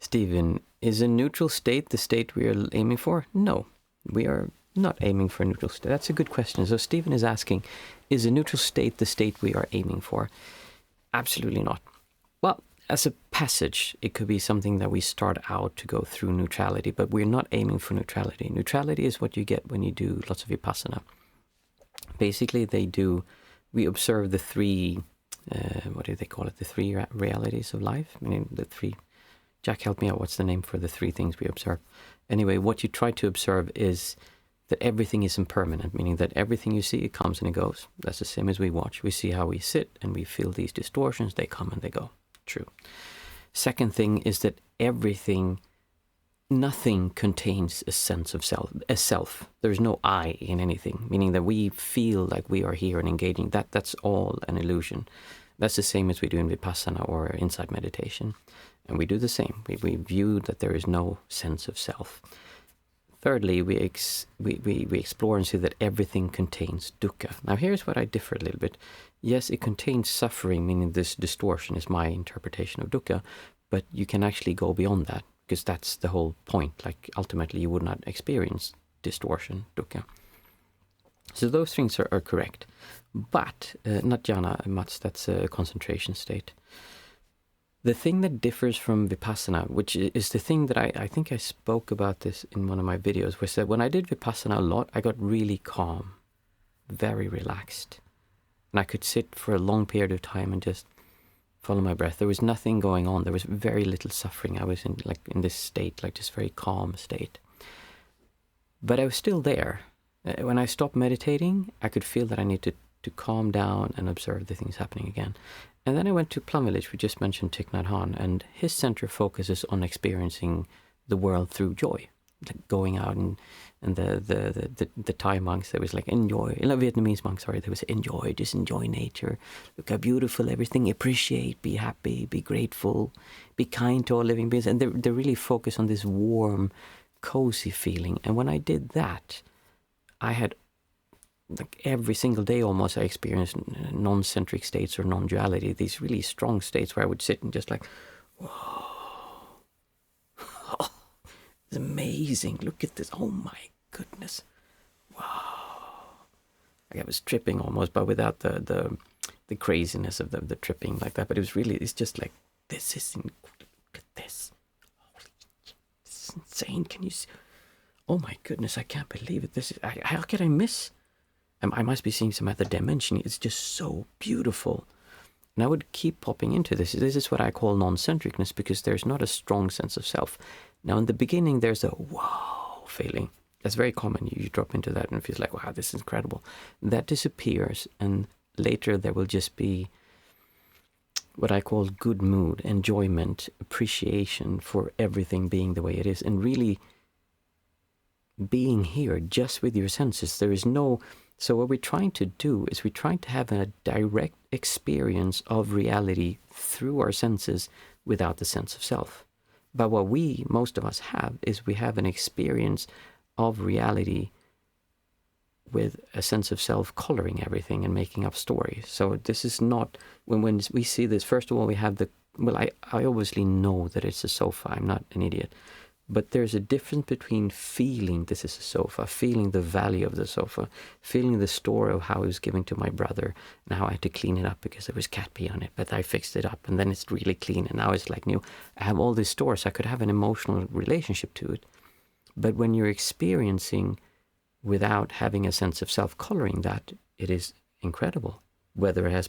Stephen, is a neutral state the state we are aiming for? No, we are not aiming for a neutral state. That's a good question. So Stephen is asking, is a neutral state the state we are aiming for? Absolutely not. Well, as a passage, it could be something that we start out to go through neutrality, but we're not aiming for neutrality. Neutrality is what you get when you do lots of vipassana. Basically, we observe the three, what do they call it? The three realities of life? I mean, the three, Jack, help me out. What's the name for the three things we observe? Anyway, what you try to observe is that everything is impermanent, meaning that everything you see, it comes and it goes. That's the same as we watch. We see how we sit and we feel these distortions. They come and they go. True. Second thing is that nothing contains a sense of self. There's no I in anything, meaning that we feel like we are here and engaging. That's all an illusion. That's the same as we do in vipassana or insight meditation. And we do the same. We view that there is no sense of self. Thirdly, we explore and see that everything contains dukkha. Now here's what I differ a little bit. Yes, it contains suffering, meaning this distortion is my interpretation of dukkha, but you can actually go beyond that, because that's the whole point. Like, ultimately, you would not experience distortion, dukkha. So those things are correct. But, not jhana, Mats, that's a concentration state. The thing that differs from vipassana, which is the thing that I think I spoke about this in one of my videos, was that when I did vipassana a lot, I got really calm, very relaxed. And I could sit for a long period of time and just follow my breath. There was nothing going on. There was very little suffering. I was in this state, like this very calm state. But I was still there. When I stopped meditating, I could feel that I needed to calm down and observe the things happening again. And then I went to Plum Village. We just mentioned Thich Nhat Hanh, and his center focuses on experiencing the world through joy, like going out and the Thai monks, there was like enjoy, Vietnamese monks, sorry, there was enjoy, just enjoy nature, look how beautiful everything, appreciate, be happy, be grateful, be kind to all living beings, and they really focus on this warm, cozy feeling. And when I did that, I had, like every single day almost, I experienced non-centric states or non-duality, these really strong states where I would sit and just like, whoa, it's amazing, look at this, oh my goodness, wow. Like I was tripping almost, but without the craziness of the tripping like that. But it's just like, this is, look at this, holy shit, this is insane, can you see? Oh my goodness, I can't believe it, this is, how can I miss? I must be seeing some other dimension. It's just so beautiful. And I would keep popping into this. This is what I call non-centricness, because there's not a strong sense of self. Now, in the beginning, there's a wow feeling. That's very common. You drop into that and it feels like, wow, this is incredible. That disappears, and later there will just be what I call good mood, enjoyment, appreciation for everything being the way it is, and really being here just with your senses. There is no... So what we're trying to do is we're trying to have a direct experience of reality through our senses without the sense of self. But what most of us have, is we have an experience of reality with a sense of self coloring everything and making up stories. So this is not, when we see this, first of all, we have I obviously know that it's a sofa, I'm not an idiot. But there's a difference between feeling this is a sofa, feeling the value of the sofa, feeling the story of how it was given to my brother and how I had to clean it up because there was cat pee on it, but I fixed it up and then it's really clean and now it's like new. I have all these stories, I could have an emotional relationship to it. But when you're experiencing without having a sense of self-coloring that, it is incredible. Whether it has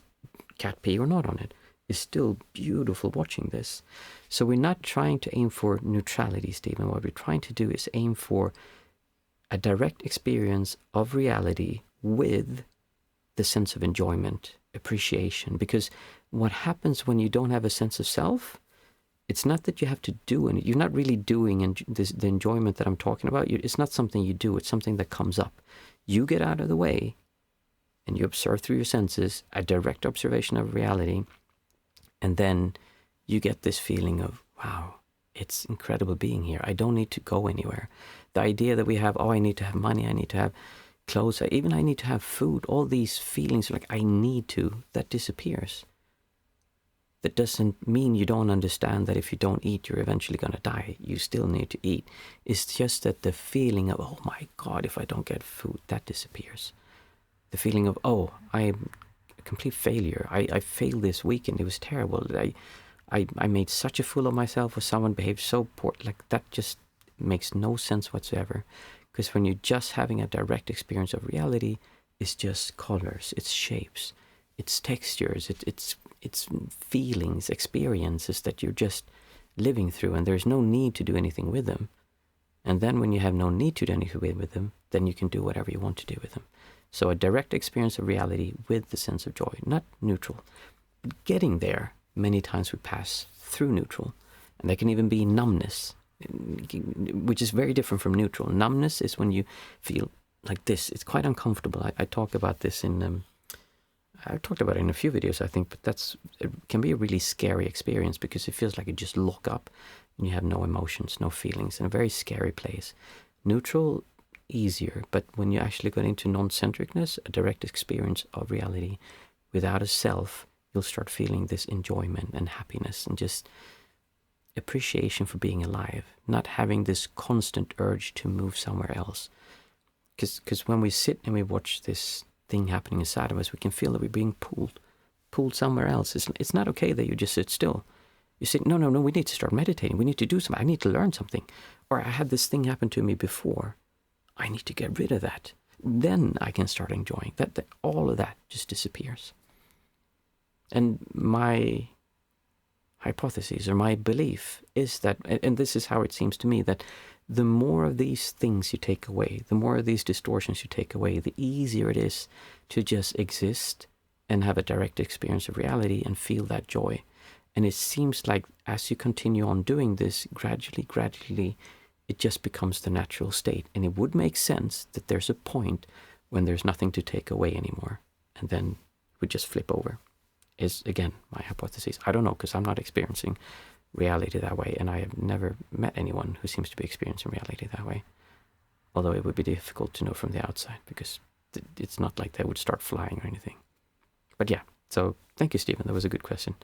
cat pee or not on it, it's still beautiful watching this. So we're not trying to aim for neutrality, Stephen. What we're trying to do is aim for a direct experience of reality with the sense of enjoyment, appreciation. Because what happens when you don't have a sense of self, it's not that you have to do it. You're not really doing the enjoyment that I'm talking about. It's not something you do. It's something that comes up. You get out of the way and you observe through your senses, a direct observation of reality. And then you get this feeling of, wow, it's incredible being here. I don't need to go anywhere. The idea that we have, oh, I need to have money, I need to have clothes, even I need to have food, all these feelings like I need to, that disappears. That doesn't mean you don't understand that if you don't eat, you're eventually going to die. You still need to eat. It's just that the feeling of, oh my God, if I don't get food, that disappears. The feeling of, oh, I'm a complete failure. I failed this weekend. It was terrible. I made such a fool of myself, or someone behaved so poor. Like, that just makes no sense whatsoever. Because when you're just having a direct experience of reality, it's just colors, it's shapes, it's textures, it's feelings, experiences that you're just living through, and there's no need to do anything with them. And then when you have no need to do anything with them, then you can do whatever you want to do with them. So a direct experience of reality with the sense of joy, not neutral. But getting there, many times we pass through neutral, and there can even be numbness, which is very different from neutral. Numbness is when you feel like this. It's quite uncomfortable. I talk about this in... I've talked about it in a few videos, I think, but it can be a really scary experience because it feels like you just lock up and you have no emotions, no feelings, in a very scary place. Neutral, easier, but when you actually go into non-centricness, a direct experience of reality without a self, you'll start feeling this enjoyment and happiness and just appreciation for being alive, not having this constant urge to move somewhere else. Because when we sit and we watch this thing happening inside of us, we can feel that we're being pulled somewhere else. It's not okay that you just sit still. You say, no, we need to start meditating. We need to do something. I need to learn something. Or I had this thing happen to me before. I need to get rid of that. Then I can start enjoying that. All of that just disappears. And my hypothesis or my belief is that, and this is how it seems to me, that the more of these things you take away, the more of these distortions you take away, the easier it is to just exist and have a direct experience of reality and feel that joy. And it seems like as you continue on doing this, gradually, it just becomes the natural state. And it would make sense that there's a point when there's nothing to take away anymore. And then we just flip over. Is, again, my hypothesis. I don't know, because I'm not experiencing reality that way, and I have never met anyone who seems to be experiencing reality that way. Although it would be difficult to know from the outside, because it's not like they would start flying or anything. But yeah, so thank you, Stephen. That was a good question.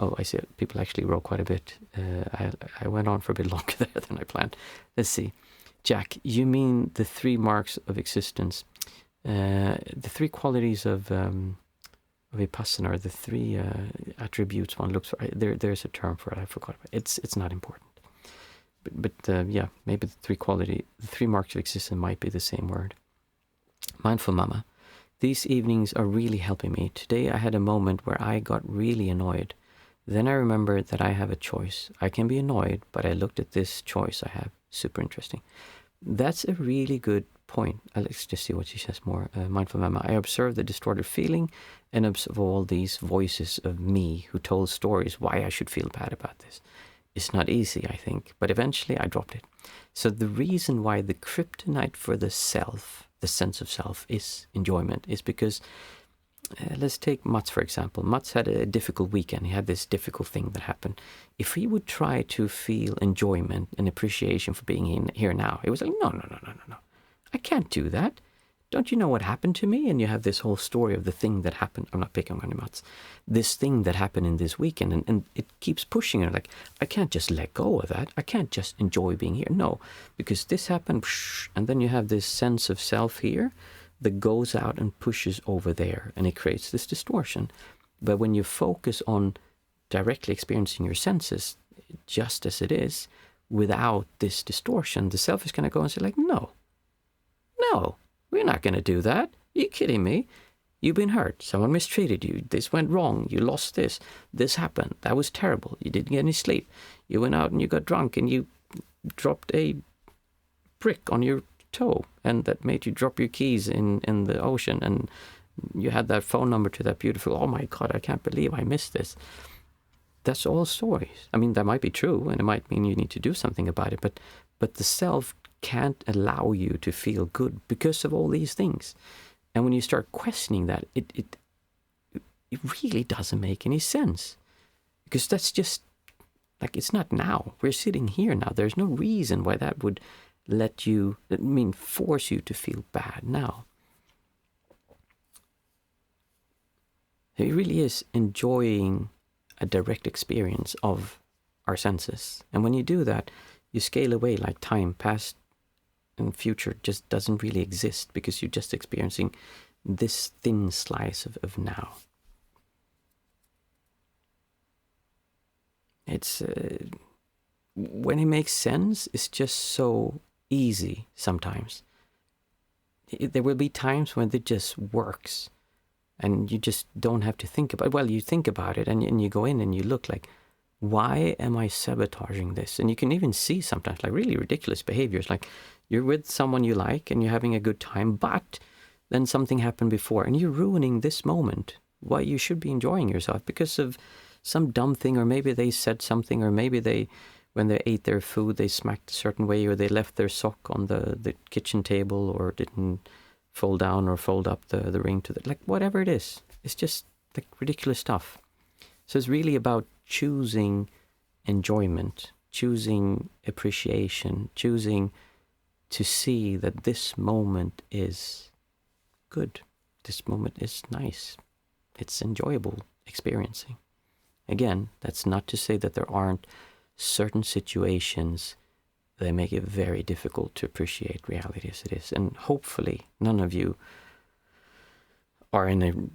Oh, I see people actually wrote quite a bit. I went on for a bit longer there than I planned. Let's see. Jack, you mean the 3 marks of existence, the 3 qualities of vipassana, or the 3 attributes one looks for. There's a term for it. I forgot about it. It's not important. But yeah, maybe the 3 marks of existence might be the same word. Mindful Mama, these evenings are really helping me. Today I had a moment where I got really annoyed. Then I remembered that I have a choice. I can be annoyed, but I looked at this choice I have. Super interesting. That's a really good point. Let's just see what she says more. Mindful Mama, I observed the distorted feeling and observe all these voices of me who told stories why I should feel bad about this. It's not easy, I think, but eventually I dropped it. So the reason why the kryptonite for the self, the sense of self, is enjoyment is because, let's take Mats, for example. Mats had a difficult weekend. He had this difficult thing that happened. If he would try to feel enjoyment and appreciation for being here now, it was like, no. I can't do that. Don't you know what happened to me? And you have this whole story of the thing that happened. I'm not picking on you, Mats. This thing that happened in this weekend, and it keeps pushing her. Like, I can't just let go of that. I can't just enjoy being here. No, because this happened, and then you have this sense of self here that goes out and pushes over there, and it creates this distortion. But when you focus on directly experiencing your senses just as it is, without this distortion, the self is going to go and say like, no, we're not going to do that. Are you kidding me? You've been hurt. Someone mistreated you. This went wrong. You lost this. This happened. That was terrible. You didn't get any sleep. You went out and you got drunk and you dropped a brick on your toe, and that made you drop your keys in the ocean, and you had that phone number to that beautiful, oh my God, I can't believe I missed this. That's all stories. I mean, that might be true, and it might mean you need to do something about it, but the self can't allow you to feel good because of all these things. And when you start questioning that, it really doesn't make any sense, because that's just like, it's not now. We're sitting here now. There's no reason why that would force you to feel bad now. It really is enjoying a direct experience of our senses. And when you do that, you scale away like time, past and future just doesn't really exist, because you're just experiencing this thin slice of now. It's when it makes sense, it's just so easy sometimes. There will be times when it just works and you just don't have to think about it. Well, you think about it and you go in and you look like, why am I sabotaging this? And you can even see sometimes like really ridiculous behaviors, like you're with someone you like and you're having a good time, but then something happened before and you're ruining this moment. Why you should be enjoying yourself because of some dumb thing, or maybe they said something, or maybe they, when they ate their food, they smacked a certain way, or they left their sock on the kitchen table, or didn't fold down or fold up the ring to the, like whatever it is. It's just like ridiculous stuff. So it's really about choosing enjoyment, choosing appreciation, choosing to see that this moment is good. This moment is nice. It's enjoyable experiencing. Again, that's not to say that there aren't certain situations that make it very difficult to appreciate reality as it is. And hopefully none of you are in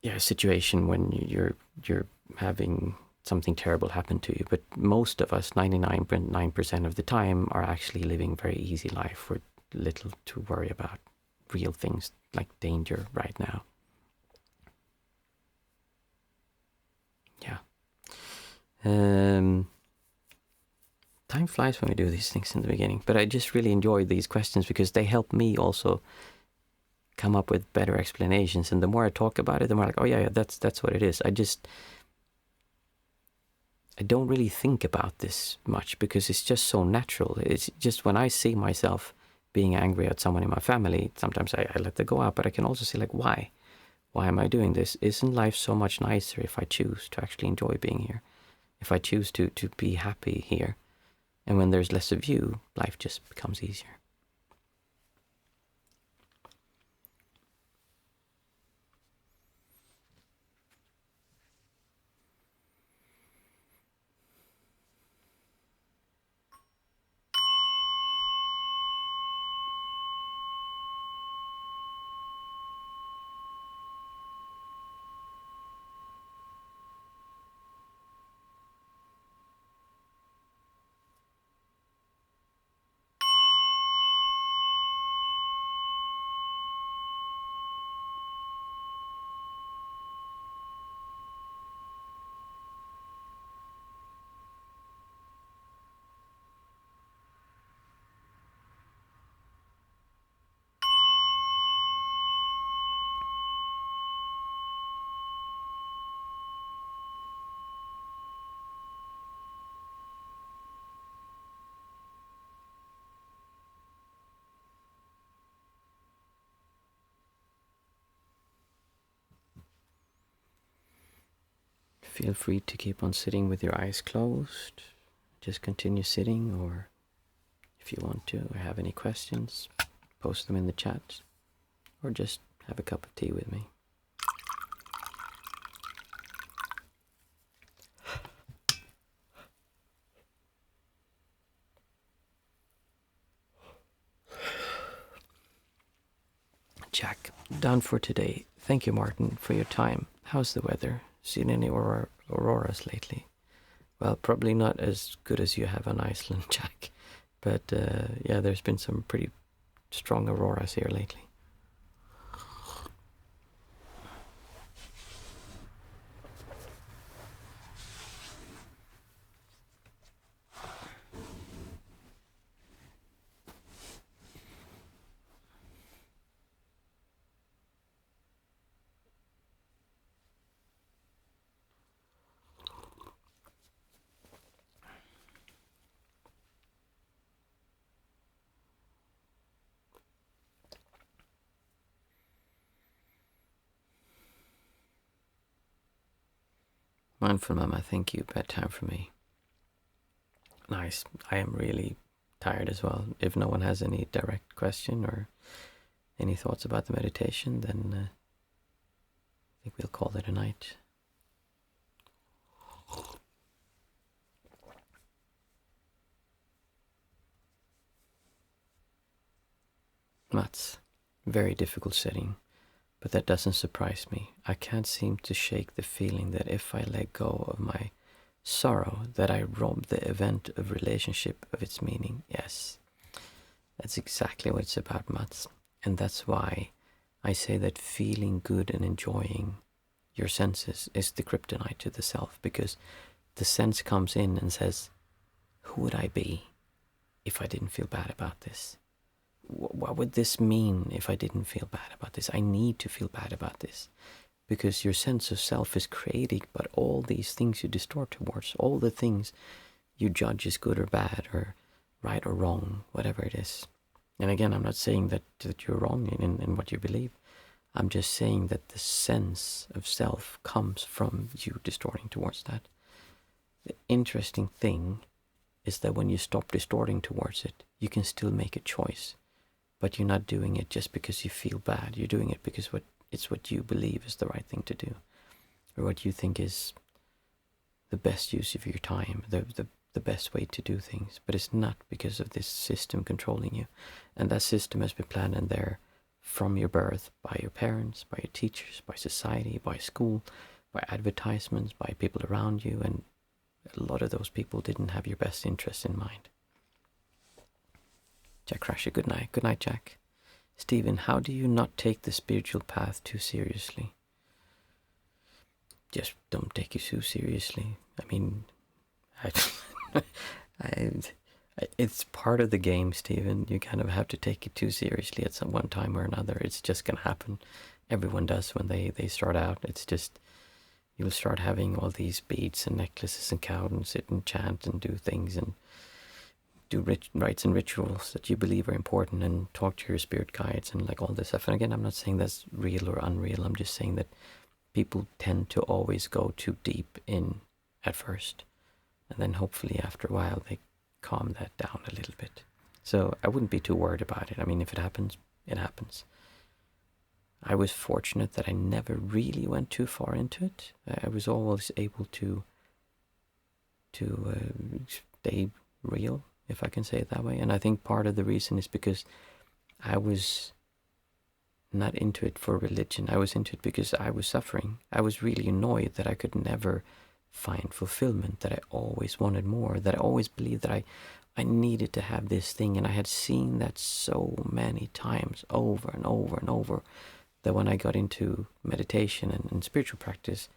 a situation when you're having something terrible happen to you. But most of us, 99.9% of the time, are actually living a very easy life with little to worry about real things like danger right now. Yeah. Time flies when we do these things in the beginning, but I just really enjoy these questions because they help me also come up with better explanations. And the more I talk about it, the more like, oh yeah, that's what it is. I don't really think about this much because it's just so natural. It's just when I see myself being angry at someone in my family, sometimes I let that go out, but I can also see like, why? Why am I doing this? Isn't life so much nicer if I choose to actually enjoy being here? If I choose to be happy here? And when there's less of you, life just becomes easier. Feel free to keep on sitting with your eyes closed. Just continue sitting, or if you want to or have any questions, post them in the chat, or just have a cup of tea with me. Jack, done for today. Thank you, Martin, for your time. How's the weather? Seen any auroras lately? Well, probably not as good as you have on Iceland, Jack. But yeah, there's been some pretty strong auroras here lately. Mindful Mama, thank you. Bedtime for me. Nice. I am really tired as well. If no one has any direct question or any thoughts about the meditation, then I think we'll call it a night. Mats, very difficult setting, but that doesn't surprise me. I can't seem to shake the feeling that if I let go of my sorrow, that I rob the event of relationship of its meaning. Yes, that's exactly what it's about, Mats. And that's why I say that feeling good and enjoying your senses is the kryptonite to the self, because the sense comes in and says, who would I be if I didn't feel bad about this? What would this mean if I didn't feel bad about this? I need to feel bad about this. Because your sense of self is creating, but all these things you distort towards, all the things you judge as good or bad or right or wrong, whatever it is. And again, I'm not saying that you're wrong in what you believe. I'm just saying that the sense of self comes from you distorting towards that. The interesting thing is that when you stop distorting towards it, you can still make a choice. But you're not doing it just because you feel bad. You're doing it because it's what you believe is the right thing to do, or what you think is the best use of your time, the best way to do things. But it's not because of this system controlling you. And that system has been planted there from your birth, by your parents, by your teachers, by society, by school, by advertisements, by people around you. And a lot of those people didn't have your best interest in mind. Jack Crasher, good night. Good night, Jack. Stephen, how do you not take the spiritual path too seriously? Just don't take it too seriously. I mean, it's part of the game, Stephen. You kind of have to take it too seriously at some one time or another. It's just going to happen. Everyone does when they start out. It's just, you'll start having all these beads and necklaces and cows and sit and chant and do things and do rites and rituals that you believe are important and talk to your spirit guides and like all this stuff. And again, I'm not saying that's real or unreal. I'm just saying that people tend to always go too deep in at first. And then hopefully after a while they calm that down a little bit. So I wouldn't be too worried about it. I mean, if it happens, it happens. I was fortunate that I never really went too far into it. I was always able to stay real, if I can say it that way. And I think part of the reason is because I was not into it for religion. I was into it because I was suffering. I was really annoyed that I could never find fulfillment, that I always wanted more, that I always believed that I needed to have this thing. And I had seen that so many times over and over and over that when I got into meditation and spiritual practice,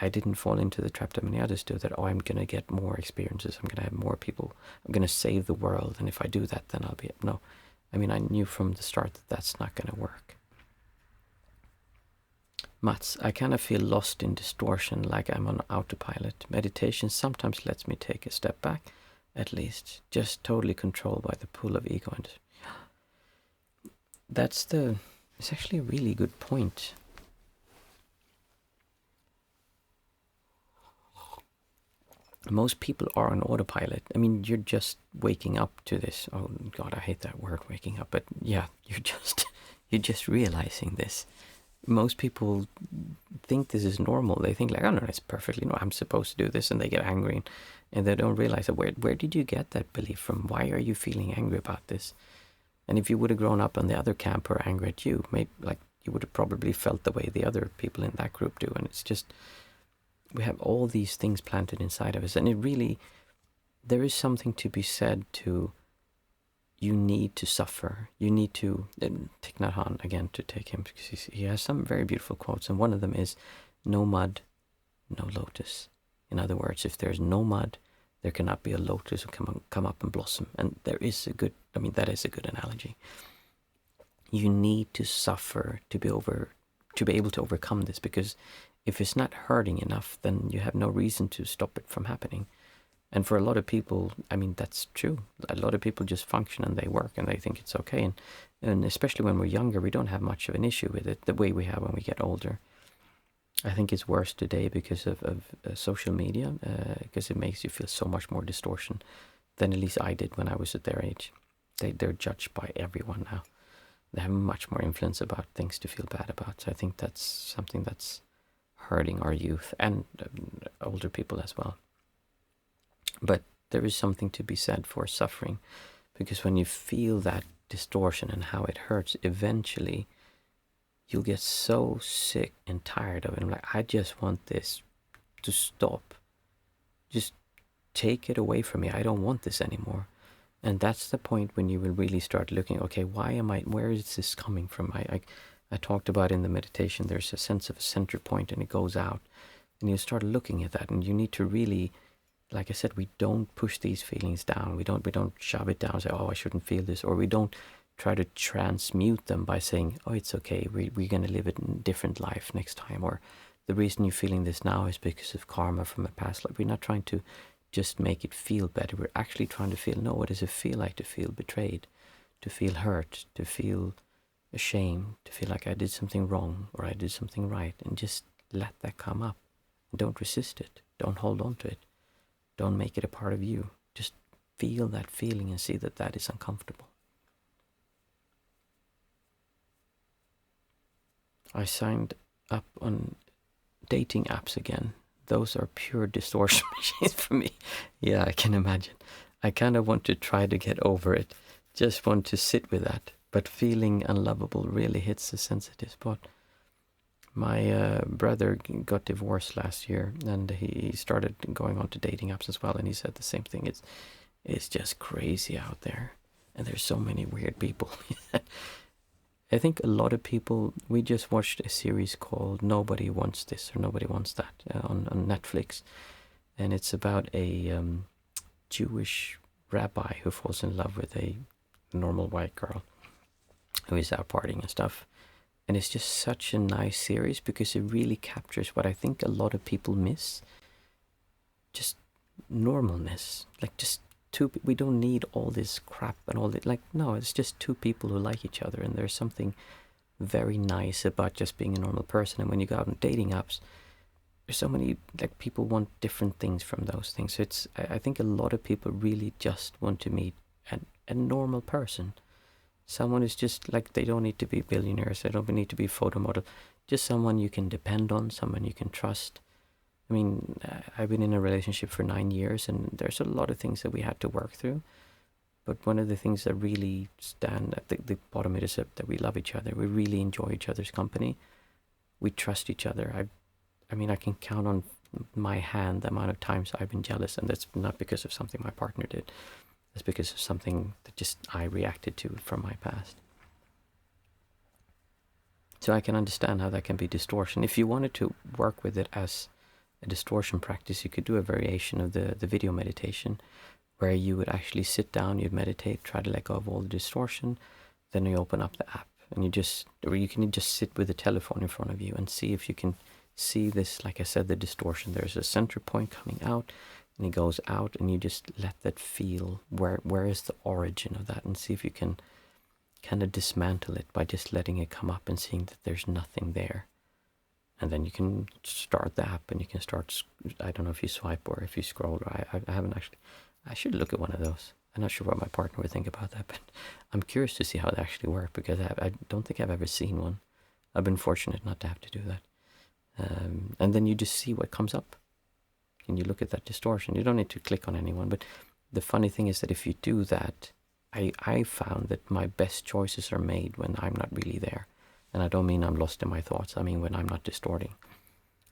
I didn't fall into the trap that many others do, that, oh, I'm going to get more experiences, I'm going to have more people, I'm going to save the world, and if I do that, then I'll be... No. I mean, I knew from the start that that's not going to work. Mats, I kind of feel lost in distortion, like I'm on autopilot. Meditation sometimes lets me take a step back, at least, just totally controlled by the pull of ego. And it's actually a really good point. Most people are on autopilot. I mean, you're just waking up to this. Oh God, I hate that word, waking up. But yeah, you're just realizing this. Most people think this is normal. They think like, oh no, it's perfectly normal. I'm supposed to do this, and they get angry, and they don't realize that where did you get that belief from? Why are you feeling angry about this? And if you would have grown up on the other camp who are angry at you, maybe like you would have probably felt the way the other people in that group do. And it's just, we have all these things planted inside of us, and there is something to be said to, you need to suffer. You need to, take Nhat Hanh again, to take him, because he has some very beautiful quotes, and one of them is, no mud, no lotus. In other words, if there's no mud, there cannot be a lotus who come up and blossom. And that is a good analogy. You need to suffer to be able to overcome this, because if it's not hurting enough, then you have no reason to stop it from happening. And for a lot of people, I mean, that's true. A lot of people just function and they work and they think it's okay. And especially when we're younger, we don't have much of an issue with it the way we have when we get older. I think it's worse today because of social media, because it makes you feel so much more distortion than at least I did when I was at their age. They're judged by everyone now. They have much more influence about things to feel bad about. So I think that's something that's hurting our youth and older people as well. But there is something to be said for suffering, because when you feel that distortion and how it hurts, eventually you'll get so sick and tired of it. I'm like, I just want this to stop. Just take it away from me. I don't want this anymore. And that's the point when you will really start looking, okay, where is this coming from? I talked about in the meditation, there's a sense of a center point and it goes out. And you start looking at that, and you need to really, like I said, we don't push these feelings down. We don't shove it down and say, oh, I shouldn't feel this. Or we don't try to transmute them by saying, oh, it's okay, we're going to live a different life next time. Or the reason you're feeling this now is because of karma from a past life. We're not trying to just make it feel better. We're actually trying to feel, no, what does it feel like to feel betrayed, to feel hurt, to feel ashamed, to feel like I did something wrong or I did something right, and just let that come up. Don't resist it. Don't hold on to it. Don't make it a part of you. Just feel that feeling and see that that is uncomfortable. I signed up on dating apps again. Those are pure distortion machines for me. Yeah, I can imagine. I kind of want to try to get over it. Just want to sit with that. But feeling unlovable really hits a sensitive spot. My brother got divorced last year, and he started going on to dating apps as well, and he said the same thing. It's just crazy out there, and there's so many weird people. I think a lot of people, we just watched a series called Nobody Wants This or Nobody Wants That on Netflix, and it's about a Jewish rabbi who falls in love with a normal white girl who is out partying and stuff. And it's just such a nice series because it really captures what I think a lot of people miss. Just normalness. Like just we don't need all this crap and all that. Like, no, it's just two people who like each other. And there's something very nice about just being a normal person. And when you go out on dating apps, there's so many, like, people want different things from those things. So I think a lot of people really just want to meet a normal person. Someone who's just like, they don't need to be billionaires, they don't need to be photo model, just someone you can depend on, someone you can trust. I mean, I've been in a relationship for 9 years, and there's a lot of things that we had to work through. But one of the things that really stand at the bottom of it is that we love each other. We really enjoy each other's company. We trust each other. I mean, I can count on my hand the amount of times I've been jealous, and that's not because of something my partner did. It's because of something that just I reacted to from my past. So I can understand how that can be distortion. If you wanted to work with it as a distortion practice, you could do a variation of the video meditation where you would actually sit down, you'd meditate, try to let go of all the distortion, then you open up the app and you can just sit with the telephone in front of you and see if you can see this, like I said, the distortion. There's a center point coming out and it goes out, and you just let that feel where is the origin of that, and see if you can kind of dismantle it by just letting it come up and seeing that there's nothing there. And then you can start the app and you can start, I don't know if you swipe or if you scroll. I haven't actually, I should look at one of those. I'm not sure what my partner would think about that, but I'm curious to see how they actually work, because I don't think I've ever seen one. I've been fortunate not to have to do that. And then you just see what comes up. And you look at that distortion. You don't need to click on anyone, but the funny thing is that if you do that, I found that my best choices are made when I'm not really there. And I don't mean I'm lost in my thoughts. I mean when I'm not distorting.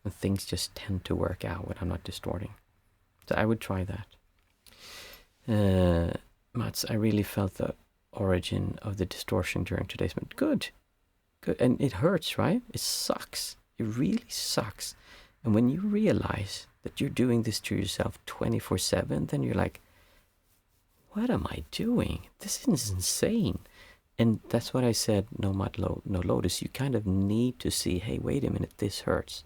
And things just tend to work out when I'm not distorting. So I would try that. Mats, I really felt the origin of the distortion during today's meeting. Good. And it hurts, right? It sucks. It really sucks. And when you realize that you're doing this to yourself 24/7, then you're like, what am I doing? This is insane. And that's what I said, no lotus. You kind of need to see, hey, wait a minute, this hurts.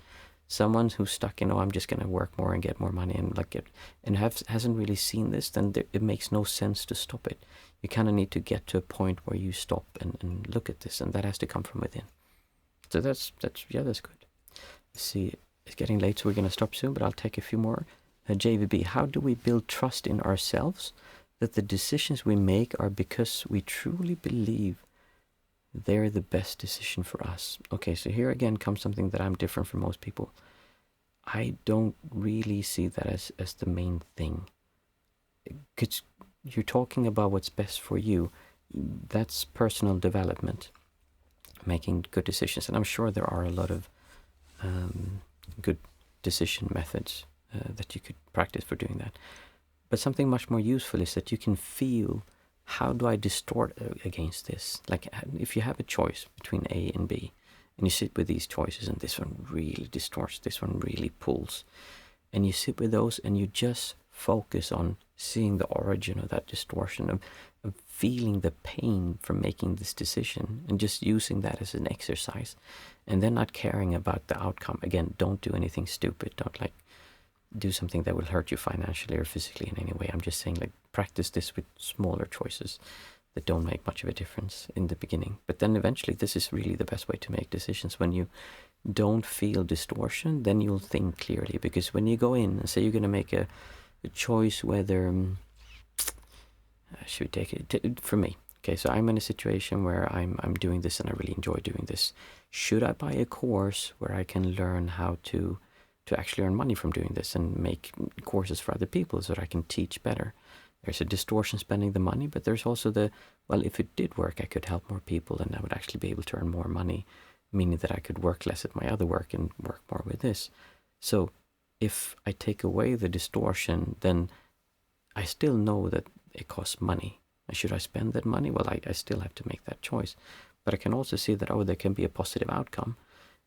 Someone who's stuck in, I'm just going to work more and get more money and hasn't really seen this, then it makes no sense to stop it. You kind of need to get to a point where you stop and look at this, and that has to come from within. So that's good. Let's see, it's getting late, so we're going to stop soon, but I'll take a few more. JVB, how do we build trust in ourselves that the decisions we make are because we truly believe they're the best decision for us? Okay, so here again comes something that I'm different from most people. I don't really see that as the main thing. Because you're talking about what's best for you. that's personal development, making good decisions. And I'm sure there are a lot of good decision methods that you could practice for doing that. But something much more useful is that you can feel, how do I distort against this? Like if you have a choice between A and B, and you sit with these choices, and this one really distorts, this one really pulls, and you sit with those and you just focus on seeing the origin of that distortion, of feeling the pain from making this decision, and just using that as an exercise, and then not caring about the outcome. Again, don't do anything stupid. Don't like do something that will hurt you financially or physically in any way. I'm just saying, like, practice this with smaller choices that don't make much of a difference in the beginning. But then eventually, this is really the best way to make decisions. When you don't feel distortion, then you'll think clearly. Because when you go in and say you're going to make a choice whether should we take it for me. Okay, so I'm in a situation where I'm doing this and I really enjoy doing this. Should I buy a course where I can learn how to actually earn money from doing this and make courses for other people so that I can teach better? There's a distortion spending the money, but there's also the, well, if it did work, I could help more people and I would actually be able to earn more money, meaning that I could work less at my other work and work more with this. So if I take away the distortion, then I still know that it costs money. And should I spend that money? Well, I still have to make that choice. But I can also see that, oh, there can be a positive outcome.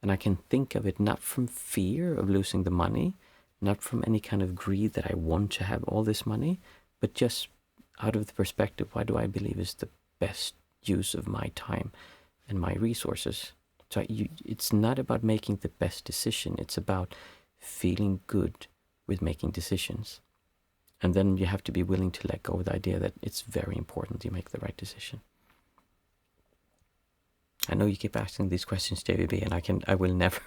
And I can think of it not from fear of losing the money, not from any kind of greed that I want to have all this money, but just out of the perspective, what do I believe is the best use of my time and my resources? So it's not about making the best decision. It's about feeling good with making decisions. And then you have to be willing to let go of the idea that it's very important you make the right decision. I know you keep asking these questions, JVB, and I will never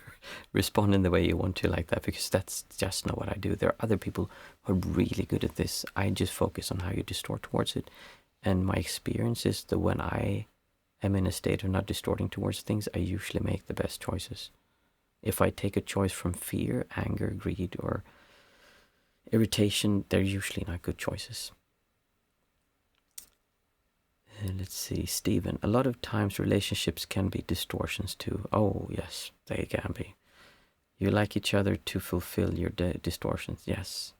respond in the way you want to like that, because that's just not what I do. There are other people who are really good at this. I just focus on how you distort towards it. And my experience is that when I am in a state of not distorting towards things, I usually make the best choices. If I take a choice from fear, anger, greed, or irritation, they're usually not good choices. Let's see, Stephen. A lot of times relationships can be distortions too. Oh, yes, they can be. You like each other to fulfill your distortions. Yes.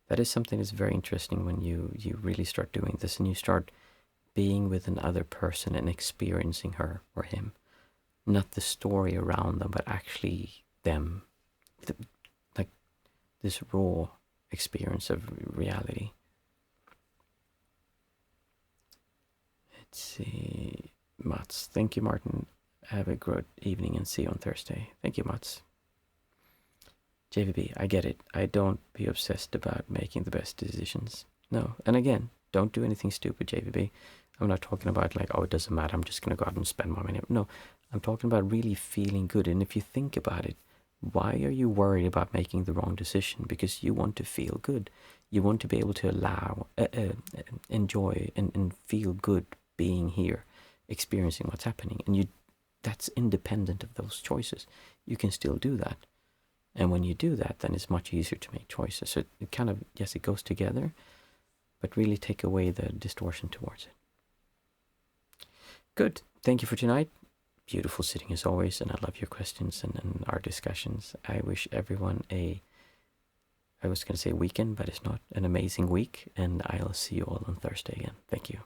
That is something that's very interesting when you really start doing this and you start being with another person and experiencing her or him. Not the story around them, but actually them. Like this raw experience of reality. Let's see, Mats. Thank you, Martin. Have a great evening and see you on Thursday. Thank you, Mats. JVB, I get it. I don't be obsessed about making the best decisions. No, and again, don't do anything stupid, JVB. I'm not talking about like, oh, it doesn't matter, I'm just going to go out and spend my money. No, I'm talking about really feeling good. And if you think about it, why are you worried about making the wrong decision? Because you want to feel good. You want to be able to allow, enjoy and feel good being here, experiencing what's happening. And that's independent of those choices. You can still do that. And when you do that, then it's much easier to make choices. So it kind of, yes, it goes together, but really take away the distortion towards it. Good. Thank you for tonight. Beautiful sitting as always, and I love your questions and our discussions. I wish everyone I was going to say weekend, but it's not, an amazing week, and I'll see you all on Thursday again. Thank you.